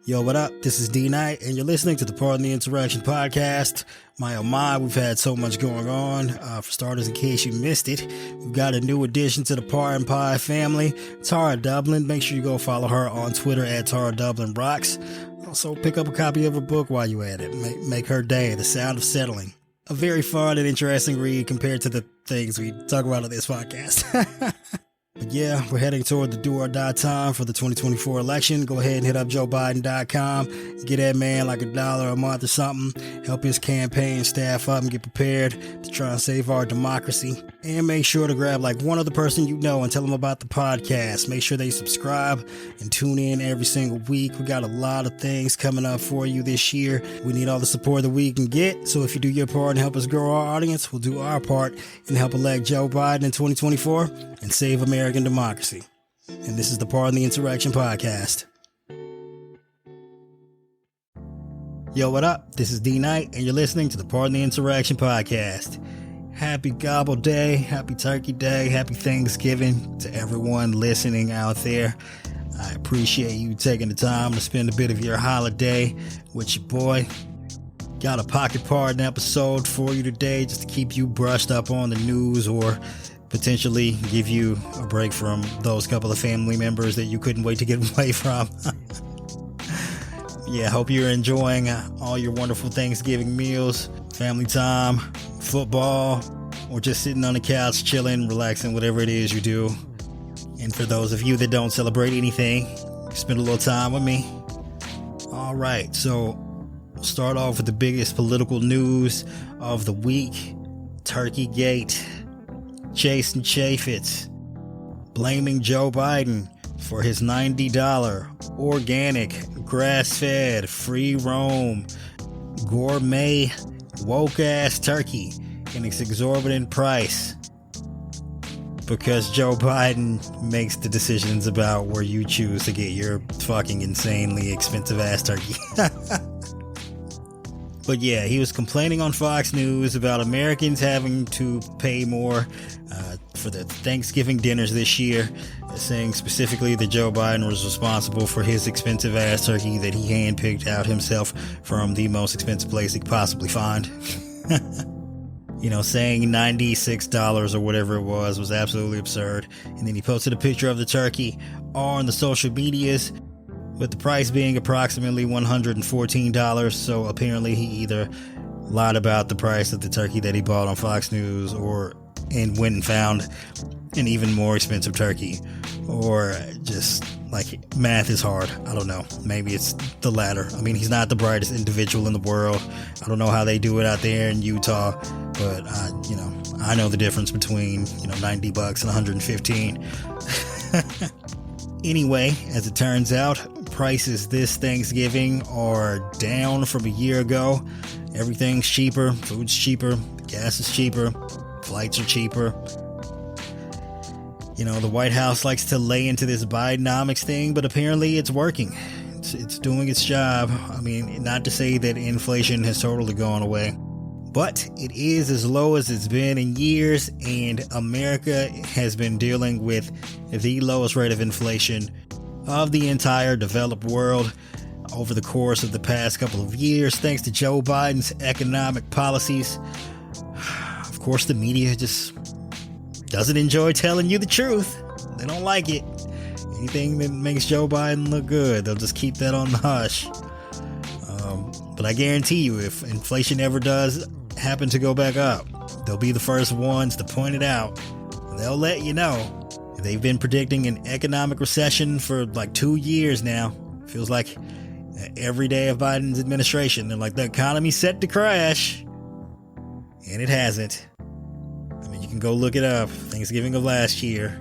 Yo, what up? This is D Knight, and you're listening to the Pardon the Interaction podcast. My oh my, we've had so much going on. For starters, in case you missed it, we've got a new addition to the Pardon Pie family, Tara Dublin. Make sure you go follow her on Twitter at Tara Dublin Rocks. Also, pick up a copy of her book while you're at it. Make her day, The Sound of Settling. A very fun and interesting read compared to the things we talk about on this podcast. But yeah, we're heading toward the do or die time for the 2024 election. Go ahead and hit up JoeBiden.com. Get that man like $1 a month or something. Help his campaign staff up and get prepared to try and save our democracy. And make sure to grab like one other person you know and tell them about the podcast. Make sure they subscribe and tune in every single week. We got a lot of things coming up for you this year. We need all the support that we can get. So if you do your part and help us grow our audience, we'll do our part and help elect Joe Biden in 2024 and save American democracy. And this is the Pardon the Interaction podcast. Yo, what up? This is D Knight, and you're listening to the Pardon the Interaction podcast. Happy Gobble Day, happy Turkey Day, happy Thanksgiving to everyone listening out there. I appreciate you taking the time to spend a bit of your holiday with your boy. Got a pocket pardon episode for you today just to keep you brushed up on the news or potentially give you a break from those couple of family members that you couldn't wait to get away from. Yeah, hope you're enjoying all your wonderful Thanksgiving meals, family time, football, or just sitting on the couch, chilling, relaxing, whatever it is you do. And for those of you that don't celebrate anything, spend a little time with me. All right, so we'll start off with the biggest political news of the week, Turkeygate. Jason Chaffetz blaming Joe Biden for his $90 organic, grass-fed, free-roam, gourmet, woke-ass turkey in its exorbitant price because Joe Biden makes the decisions about where you choose to get your fucking insanely expensive-ass turkey. But yeah, he was complaining on Fox News about Americans having to pay more for the Thanksgiving dinners this year, saying specifically that Joe Biden was responsible for his expensive-ass turkey that he handpicked out himself from the most expensive place he could possibly find. You know, saying $96 or whatever it was absolutely absurd. And then he posted a picture of the turkey on the social medias, with the price being approximately $114, so apparently he either lied about the price of the turkey that he bought on Fox News and went and found an even more expensive turkey, or just, like, math is hard. I don't know. Maybe it's the latter. I mean, he's not the brightest individual in the world. I don't know how they do it out there in Utah, but, I know the difference between, $90 and $115. Anyway, as it turns out, prices this Thanksgiving are down from a year ago. Everything's cheaper, food's cheaper, gas is cheaper, flights are cheaper. The White House likes to lay into this Bidenomics thing, but apparently it's working. It's doing its job. I mean, not to say that inflation has totally gone away, but it is as low as it's been in years, and America has been dealing with the lowest rate of inflation of the entire developed world over the course of the past couple of years, thanks to Joe Biden's economic policies. Of course, the media just doesn't enjoy telling you the truth. They don't like it. Anything that makes Joe Biden look good, they'll just keep that on the hush. But I guarantee you, if inflation ever does happen to go back up, they'll be the first ones to point it out. They'll let you know. They've been predicting an economic recession for like 2 years now. Feels like every day of Biden's administration, they're like, the economy's set to crash. And it hasn't. I mean, you can go look it up. Thanksgiving of last year.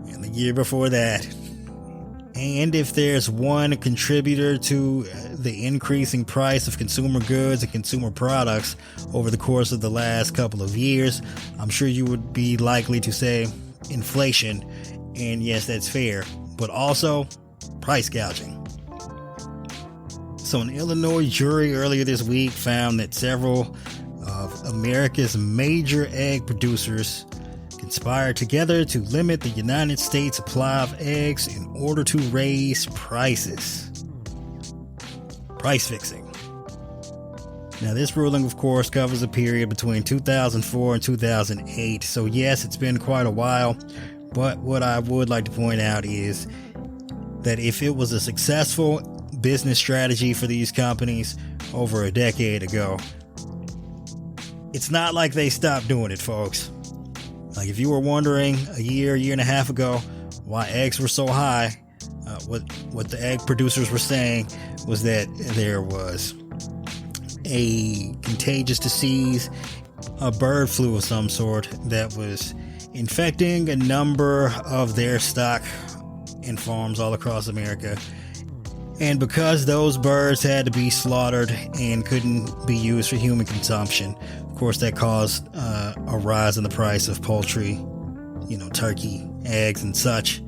And the year before that. And if there's one contributor to the increasing price of consumer goods and consumer products over the course of the last couple of years, I'm sure you would be likely to say inflation. And yes, that's fair. But also price gouging. So an Illinois jury earlier this week found that several of America's major egg producers conspired together to limit the United States supply of eggs in order to raise prices. price fixing. Now, this ruling, of course, covers a period between 2004 and 2008, so yes, it's been quite a while, but what I would like to point out is that if it was a successful business strategy for these companies over a decade ago, it's not like they stopped doing it, folks. Like, if you were wondering a year and a half ago why eggs were so high, what the egg producers were saying was that there was a contagious disease, a bird flu of some sort, that was infecting a number of their stock and farms all across America. And because those birds had to be slaughtered and couldn't be used for human consumption, of course, that caused a rise in the price of poultry, turkey, eggs, and such.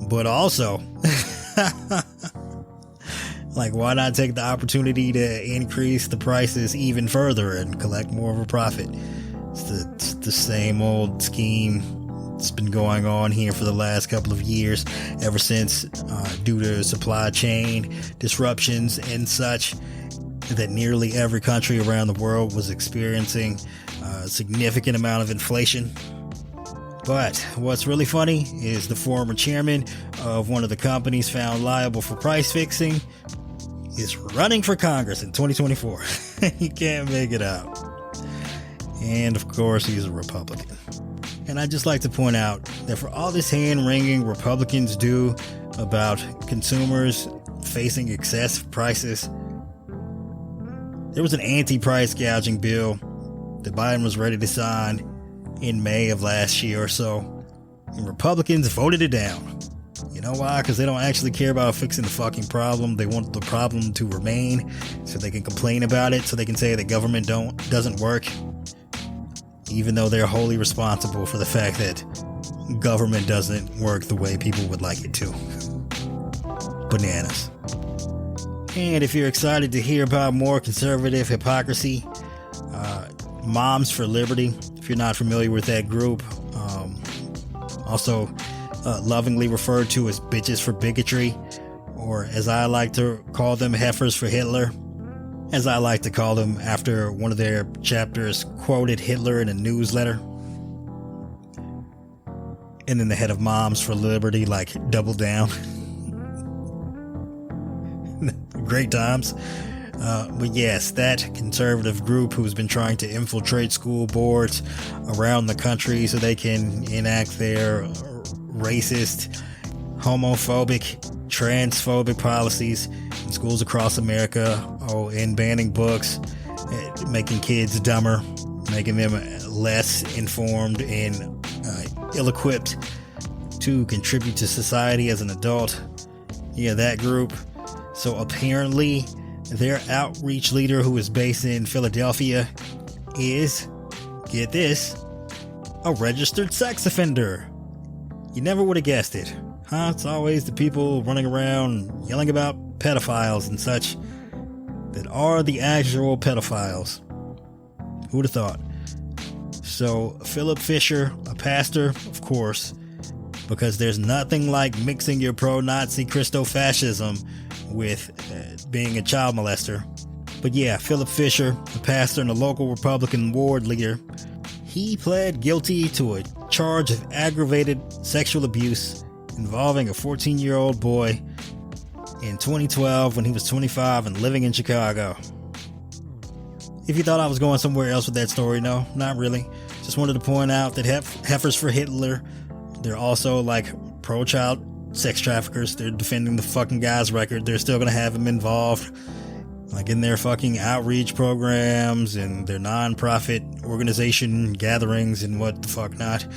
But also, like, why not take the opportunity to increase the prices even further and collect more of a profit? It's the same old scheme. It's been going on here for the last couple of years, ever since, due to supply chain disruptions and such, that nearly every country around the world was experiencing a significant amount of inflation. But what's really funny is the former chairman of one of the companies found liable for price fixing is running for Congress in 2024. You can't make it out. And of course, he's a Republican. And I'd just like to point out that for all this hand-wringing Republicans do about consumers facing excessive prices, there was an anti-price gouging bill that Biden was ready to sign in May of last year or so, and Republicans voted it down. You know why? Because they don't actually care about fixing the fucking problem. They want the problem to remain so they can complain about it, so they can say that government doesn't work, even though they're wholly responsible for the fact that government doesn't work the way people would like it to. Bananas. And if you're excited to hear about more conservative hypocrisy, Moms for Liberty, if you're not familiar with that group, also lovingly referred to as bitches for bigotry, or as I like to call them, heifers for Hitler, as I like to call them after one of their chapters quoted Hitler in a newsletter. And then the head of Moms for Liberty doubled down. Great times. But yes, that conservative group who's been trying to infiltrate school boards around the country so they can enact their racist, homophobic, transphobic policies in schools across America, and banning books, making kids dumber, making them less informed and ill-equipped to contribute to society as an adult. Yeah, that group. So apparently their outreach leader, who is based in Philadelphia, is, get this, a registered sex offender. You never would have guessed it, huh? It's always the people running around yelling about pedophiles and such that are the actual pedophiles. Who would have thought? So Philip Fisher, a pastor, of course, because there's nothing like mixing your pro-Nazi Christo-fascism with being a child molester. But yeah, Philip Fisher, a pastor and a local Republican ward leader, he pled guilty to a charge of aggravated sexual abuse involving a 14-year-old boy in 2012 when he was 25 and living in Chicago. If you thought I was going somewhere else with that story, no, not really. Just wanted to point out that heifers for Hitler, they're also pro-child sex traffickers. They're defending the fucking guy's record. They're still gonna have him involved, in their fucking outreach programs and their non-profit organization gatherings and what the fuck not.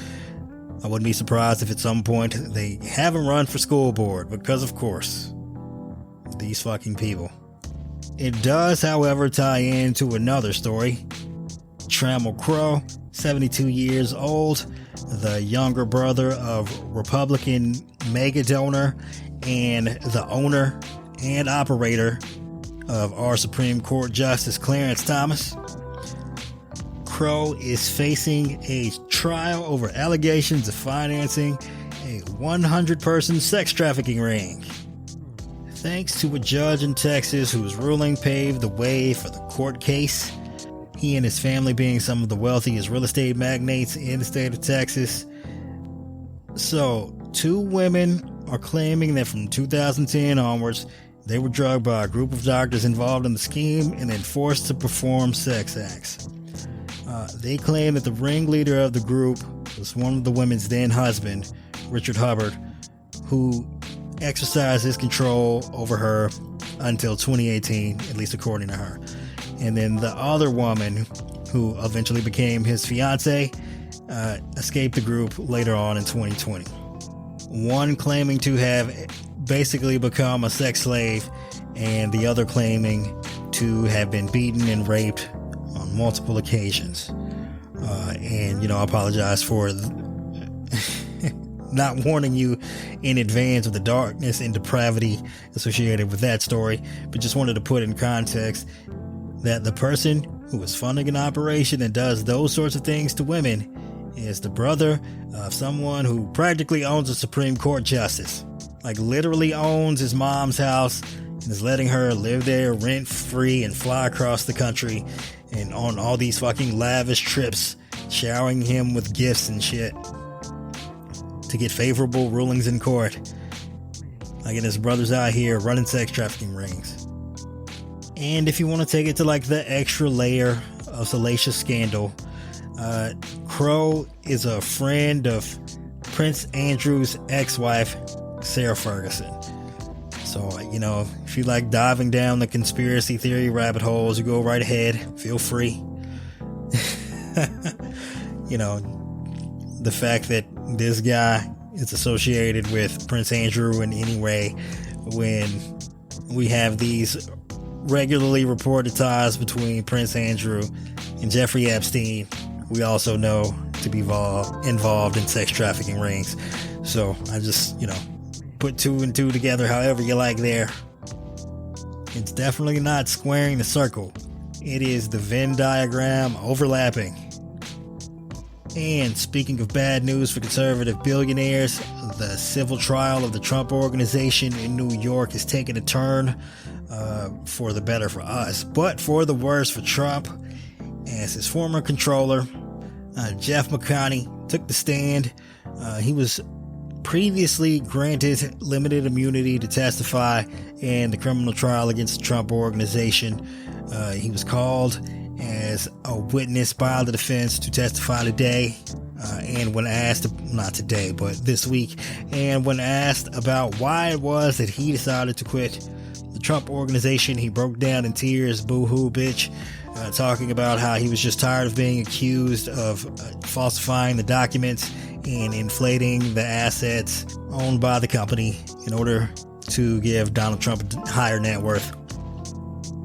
I wouldn't be surprised if at some point they have him run for school board, because of course, these fucking people. It does, however, tie into another story. Trammell Crow, 72 years old, the younger brother of Republican mega donor and the owner and operator of our Supreme Court Justice Clarence Thomas. Crow is facing a trial over allegations of financing a 100-person sex trafficking ring. thanks to a judge in Texas whose ruling paved the way for the court case. He and his family being some of the wealthiest real estate magnates in the state of Texas. So, 2 women are claiming that from 2010 onwards, they were drugged by a group of doctors involved in the scheme and then forced to perform sex acts. They claim that the ringleader of the group was one of the women's then husband, Richard Hubbard, who exercised his control over her until 2018, at least according to her. And then the other woman, who eventually became his fiance, escaped the group later on in 2020. One claiming to have basically become a sex slave, and the other claiming to have been beaten and raped on multiple occasions. And I apologize for not warning you in advance of the darkness and depravity associated with that story, but just wanted to put in context that the person who is funding an operation that does those sorts of things to women is the brother of someone who practically owns a Supreme Court justice. Like, literally owns his mom's house and is letting her live there rent free and fly across the country and on all these fucking lavish trips, showering him with gifts and shit to get favorable rulings in court. Like, and his brother's out here running sex trafficking rings. And if you want to take it to like the extra layer of salacious scandal, Crow is a friend of Prince Andrew's ex-wife, Sarah Ferguson. So, if you like diving down the conspiracy theory rabbit holes, you go right ahead. Feel free. The fact that this guy is associated with Prince Andrew in any way, when we have these regularly reported ties between Prince Andrew and Jeffrey Epstein, we also know to be involved in sex trafficking rings. So I just, put 2 and 2 together however you like there. It's definitely not squaring the circle. It is the Venn diagram overlapping. And speaking of bad news for conservative billionaires, the civil trial of the Trump Organization in New York is taking a turn for the better for us, but for the worse for Trump, as his former controller, Jeff McConney, took the stand. He was previously granted limited immunity to testify in the criminal trial against the Trump Organization. He was called as a witness by the defense to testify today, and when asked, not today, but this week, and when asked about why it was that he decided to quit the Trump Organization, he broke down in tears, boo-hoo bitch, talking about how he was just tired of being accused of falsifying the documents and inflating the assets owned by the company in order to give Donald Trump a higher net worth.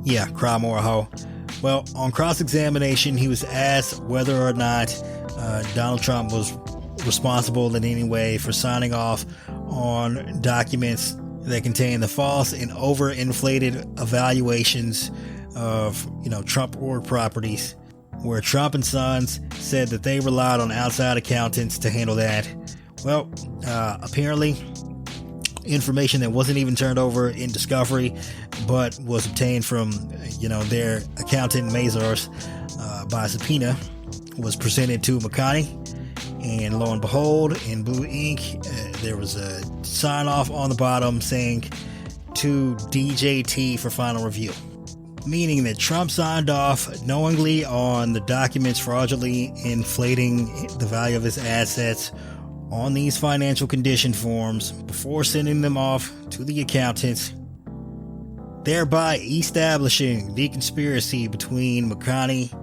Yeah, cry more, ho. Well, on cross-examination, he was asked whether or not Donald Trump was responsible in any way for signing off on documents that contain the false and overinflated evaluations of, Trump org properties, where Trump and Sons said that they relied on outside accountants to handle that. Well, apparently, information that wasn't even turned over in discovery, but was obtained from, their accountant Mazars by subpoena, was presented to McConney. And lo and behold, in blue ink, there was a sign off on the bottom saying to DJT for final review. Meaning that Trump signed off knowingly on the documents fraudulently inflating the value of his assets on these financial condition forms before sending them off to the accountants, thereby establishing the conspiracy between McConney,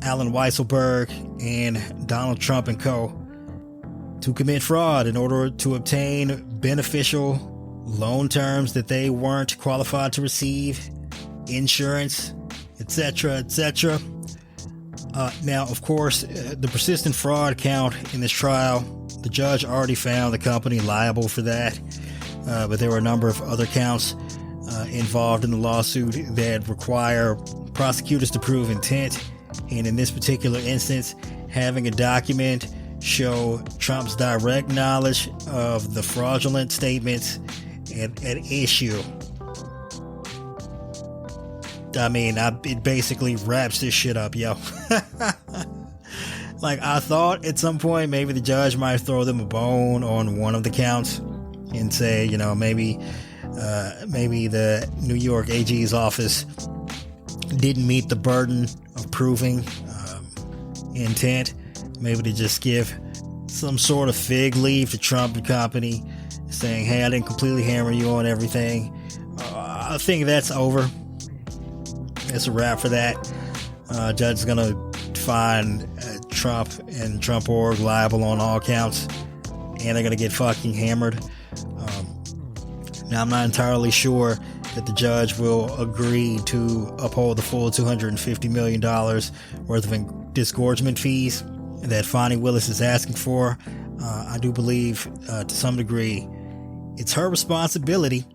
Alan Weisselberg, and Donald Trump and co. to commit fraud in order to obtain beneficial loan terms that they weren't qualified to receive, insurance, etc., etc. Now, of course, the persistent fraud count in this trial, the judge already found the company liable for that, but there were a number of other counts involved in the lawsuit that require prosecutors to prove intent, and in this particular instance, having a document show Trump's direct knowledge of the fraudulent statements at issue. I mean, it basically wraps this shit up, yo. Like, I thought at some point maybe the judge might throw them a bone on one of the counts and say, you know, maybe the New York AG's office didn't meet the burden of proving intent. Maybe to just give some sort of fig leaf to Trump and company, saying, hey, I didn't completely hammer you on everything. I think that's over. That's a wrap for that. Judge is going to find Trump and Trump Org liable on all counts, and they're going to get fucking hammered. Now, I'm not entirely sure that the judge will agree to uphold the full $250 million worth of disgorgement fees that Fani Willis is asking for. I do believe, to some degree, it's her responsibility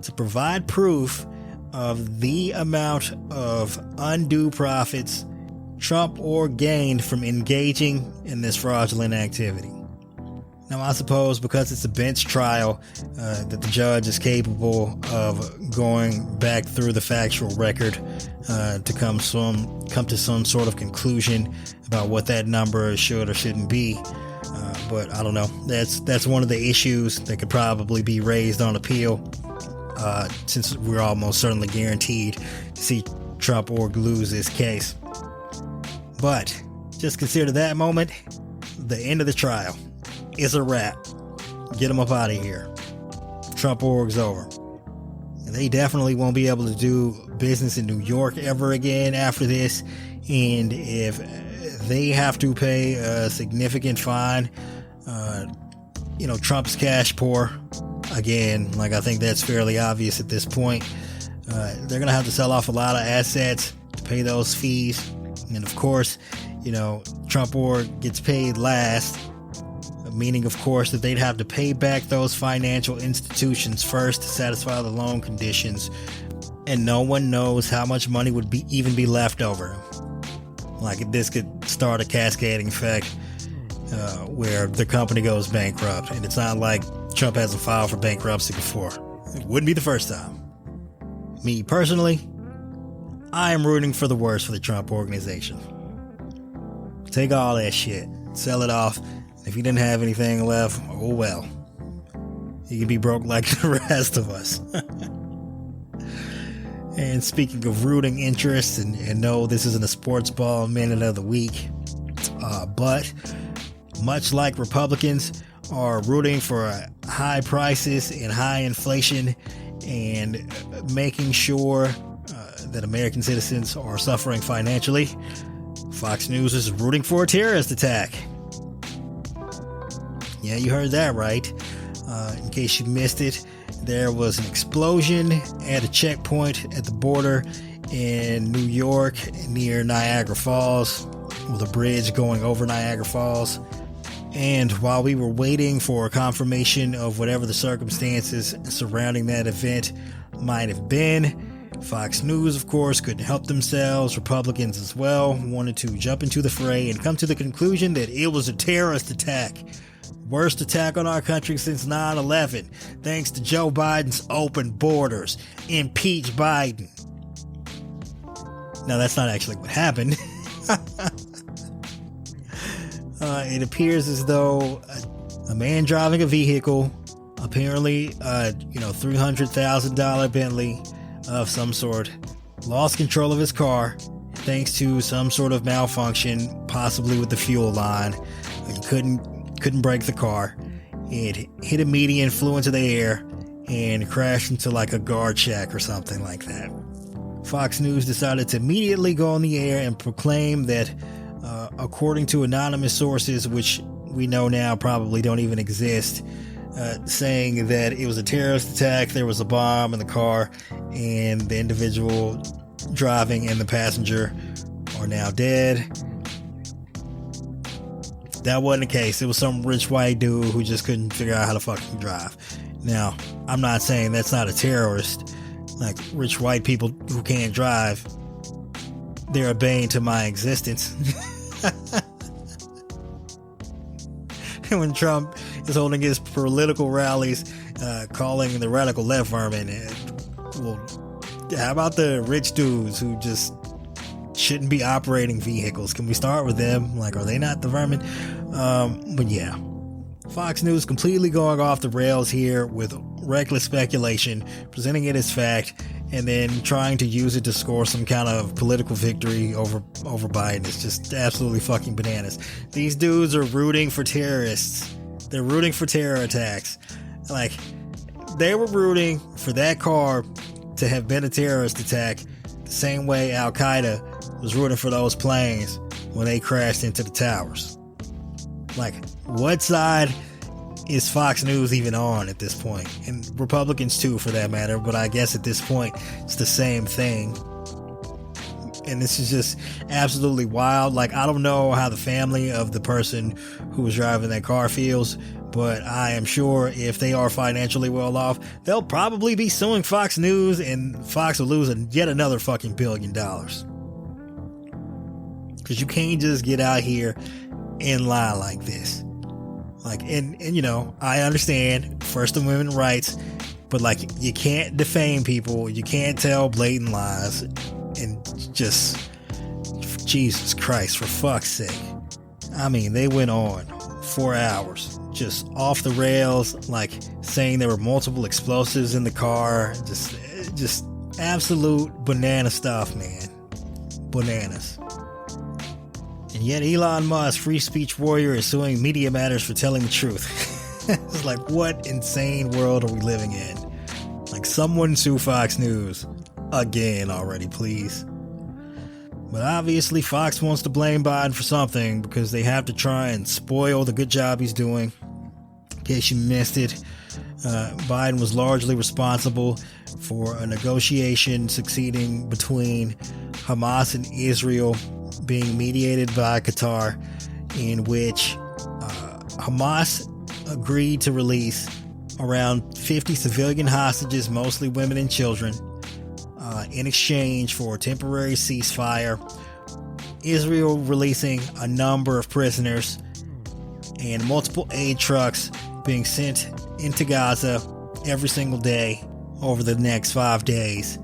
to provide proof of the amount of undue profits Trump Org gained from engaging in this fraudulent activity. Now, I suppose because it's a bench trial, that the judge is capable of going back through the factual record to come to some sort of conclusion about what that number should or shouldn't be. But I don't know. That's one of the issues that could probably be raised on appeal, since we're almost certainly guaranteed to see Trump Org lose this case. But just consider that moment the end of the trial. It's a wrap. Get them up out of here. Trump Org's over. And they definitely won't be able to do business in New York ever again after this. And if they have to pay a significant fine, Trump's cash poor. Again, like, I think that's fairly obvious at this point. They're going to have to sell off a lot of assets to pay those fees. And of course, Trump Org gets paid last. Meaning, of course, that they'd have to pay back those financial institutions first to satisfy the loan conditions, and no one knows how much money would even be left over. Like, this could start a cascading effect where the company goes bankrupt, and it's not like Trump hasn't filed for bankruptcy before. It wouldn't be the first time. Me personally, I am rooting for the worst for the Trump Organization. Take all that shit, sell it off. If he didn't have anything left, oh well. He could be broke like the rest of us. And speaking of rooting interests, and no, this isn't a sports ball minute of the week, but much like Republicans are rooting for high prices and high inflation and making sure that American citizens are suffering financially, Fox News is rooting for a terrorist attack. Yeah, you heard that right. In case you missed it, there was an explosion at a checkpoint at the border in New York near Niagara Falls, with a bridge going over Niagara Falls. And while we were waiting for confirmation of whatever the circumstances surrounding that event might have been, Fox News, of course, couldn't help themselves. Republicans as well wanted to jump into the fray and come to the conclusion that it was a terrorist attack. Worst attack on our country since 9/11, thanks to Joe Biden's open borders. Impeach Biden. Now, that's not actually what happened. It appears as though a man driving a vehicle, apparently, $300,000 Bentley of some sort, lost control of his car thanks to some sort of malfunction, possibly with the fuel line. He couldn't brake the car. It hit a median, flew into the air, and crashed into like a guard shack or something like that. Fox News decided to immediately go on the air and proclaim that, according to anonymous sources, which we know now probably don't even exist, saying that it was a terrorist attack, there was a bomb in the car, and the individual driving and the passenger are now dead. That wasn't the case. It was some rich white dude who just couldn't figure out how to fucking drive. Now, I'm not saying that's not a terrorist. Like, rich white people who can't drive, they're a bane to my existence. And when Trump is holding his political rallies calling the radical left vermin. Well, how about the rich dudes who just shouldn't be operating vehicles? Can we start with them? Like, are they not the vermin? But yeah, Fox News completely going off the rails here with reckless speculation, presenting it as fact, and then trying to use it to score some kind of political victory over Biden. It's just absolutely fucking bananas. These dudes are rooting for terrorists. They're rooting for terror attacks. Like, they were rooting for that car to have been a terrorist attack the same way Al Qaeda was rooting for those planes when they crashed into the towers. Like, what side is Fox News even on at this point? And Republicans too, for that matter, but I guess at this point it's the same thing. And this is just absolutely wild. Like, I don't know how the family of the person who was driving that car feels, but I am sure if they are financially well off, they'll probably be suing Fox News, and Fox will lose yet another fucking $1 billion. Because you can't just get out here and lie like this. Like, and you know, I understand First Amendment rights, but like, you can't defame people, you can't tell blatant lies, and just, Jesus Christ, for fuck's sake. I mean, they went on 4 hours, just off the rails, like saying there were multiple explosives in the car, just absolute banana stuff, man. Bananas. And yet Elon Musk, free speech warrior, is suing Media Matters for telling the truth. It's like, what insane world are we living in? Like, someone sue Fox News again already, please. But obviously Fox wants to blame Biden for something, because they have to try and spoil the good job he's doing. In case you missed it, Biden was largely responsible for a negotiation succeeding between Hamas and Israel, being mediated by Qatar, in which Hamas agreed to release around 50 civilian hostages, mostly women and children, in exchange for a temporary ceasefire. Israel releasing a number of prisoners, and multiple aid trucks being sent into Gaza every single day over the next 5 days.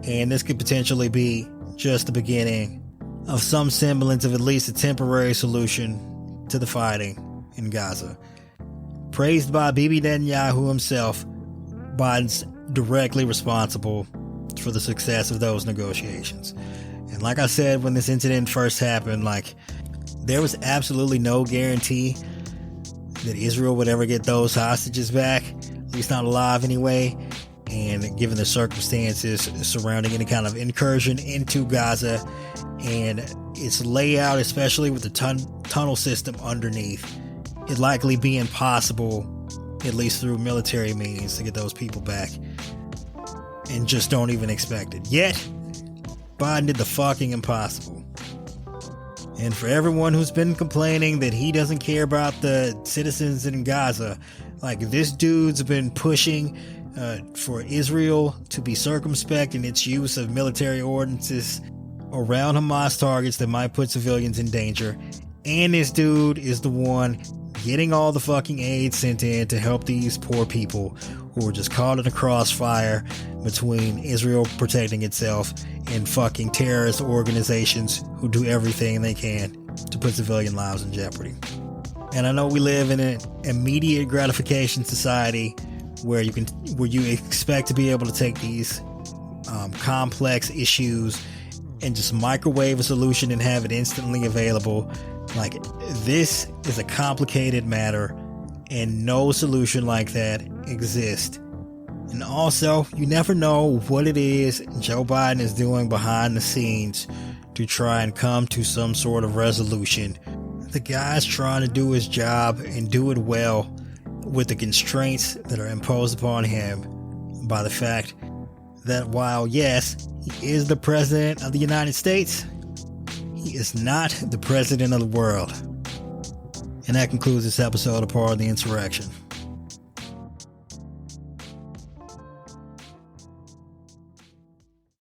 And this could potentially be just the beginning of some semblance of at least a temporary solution to the fighting in Gaza. Praised by Bibi Netanyahu himself, Biden's directly responsible for the success of those negotiations. And like I said, when this incident first happened, like, there was absolutely no guarantee that Israel would ever get those hostages back, at least not alive anyway. And given the circumstances surrounding any kind of incursion into Gaza and its layout, especially with the tunnel system underneath, it'd likely be impossible, at least through military means, to get those people back. And just don't even expect it. Yet, Biden did the fucking impossible. And for everyone who's been complaining that he doesn't care about the citizens in Gaza, like, this dude's been pushing for Israel to be circumspect in its use of military ordinances around Hamas targets that might put civilians in danger. And this dude is the one getting all the fucking aid sent in to help these poor people who are just caught in a crossfire between Israel protecting itself and fucking terrorist organizations who do everything they can to put civilian lives in jeopardy. And I know we live in an immediate gratification society where you expect to be able to take these complex issues and just microwave a solution and have it instantly available. Like, this is a complicated matter, and no solution like that exists. And also, you never know what it is Joe Biden is doing behind the scenes to try and come to some sort of resolution. The guy's trying to do his job and do it well with the constraints that are imposed upon him by the fact that while, yes, he is the president of the United States, he is not the president of the world. And that concludes this episode of Part of the Insurrection.